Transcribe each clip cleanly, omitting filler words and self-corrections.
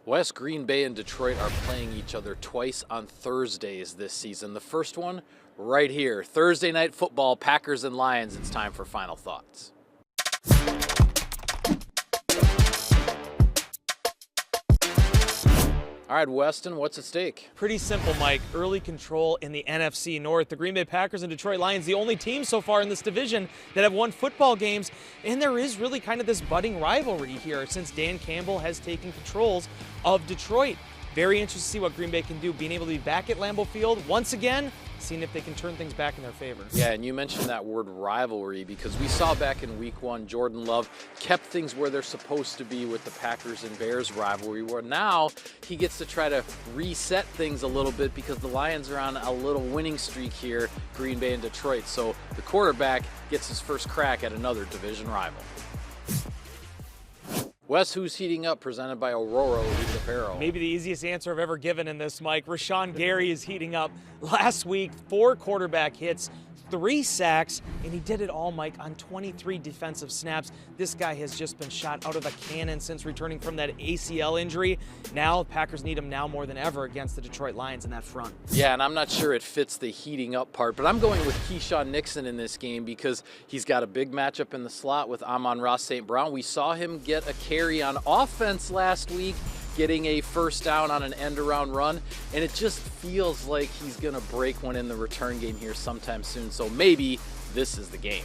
West Green Bay and Detroit are playing each other twice on Thursdays this season. The first one right here, Thursday Night Football, Packers and Lions. It's time for Final Thoughts. All right, Weston, what's at stake? Pretty simple, Mike. Early control in the NFC North. The Green Bay Packers and Detroit Lions, the only team so far in this division that have won football games. And there is really kind of this budding rivalry here since Dan Campbell has taken controls of Detroit. Very interested to see what Green Bay can do, being able to be back at Lambeau Field once again, seeing if they can turn things back in their favor. Yeah, and you mentioned that word rivalry because we saw back in week one, Jordan Love kept things where they're supposed to be with the Packers and Bears rivalry, where now he gets to try to reset things a little bit because the Lions are on a little winning streak here, Green Bay and Detroit. So the quarterback gets his first crack at another division rival. Wes, who's heating up, presented by Aurora Elite Apparel. Maybe the easiest answer I've ever given in this, Mike. Rashawn Gary is heating up. Last week, 4 quarterback hits, 3 sacks, and he did it all, Mike, on 23 defensive snaps. This guy has just been shot out of a cannon since returning from that ACL injury. Now, Packers need him now more than ever against the Detroit Lions in that front. Yeah, and I'm not sure it fits the heating up part, but I'm going with Keyshawn Nixon in this game because he's got a big matchup in the slot with Amon-Ra St. Brown. We saw him get a carry on offense last week, getting a first down on an end-around run, and it just feels like he's going to break one in the return game here sometime soon, so maybe this is the game.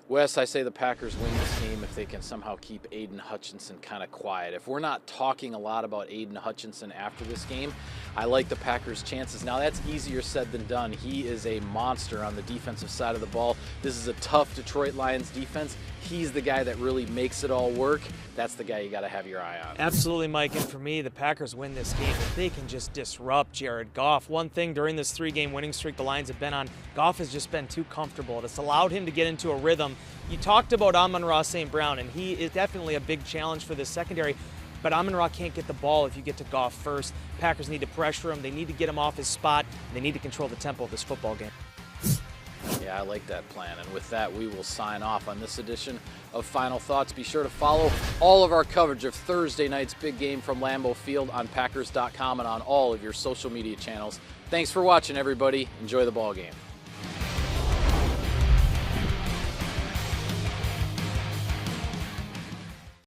Wes, I say the Packers win this game if they can somehow keep Aiden Hutchinson kind of quiet. If we're not talking a lot about Aiden Hutchinson after this game, I like the Packers' chances. Now, that's easier said than done. He is a monster on the defensive side of the ball. This is a tough Detroit Lions defense. He's the guy that really makes it all work. That's the guy you got to have your eye on. Absolutely, Mike. And for me, the Packers win this game if they can just disrupt Jared Goff. One thing during this 3-game winning streak the Lions have been on, Goff has just been too comfortable. It's allowed him to get into a rhythm. You talked about Amon-Ra St. Brown, and he is definitely a big challenge for this secondary. But Amon-Ra can't get the ball if you get to Goff first. Packers need to pressure him. They need to get him off his spot. They need to control the tempo of this football game. Yeah, I like that plan. And with that, we will sign off on this edition of Final Thoughts. Be sure to follow all of our coverage of Thursday night's big game from Lambeau Field on Packers.com and on all of your social media channels. Thanks for watching, everybody. Enjoy the ball game.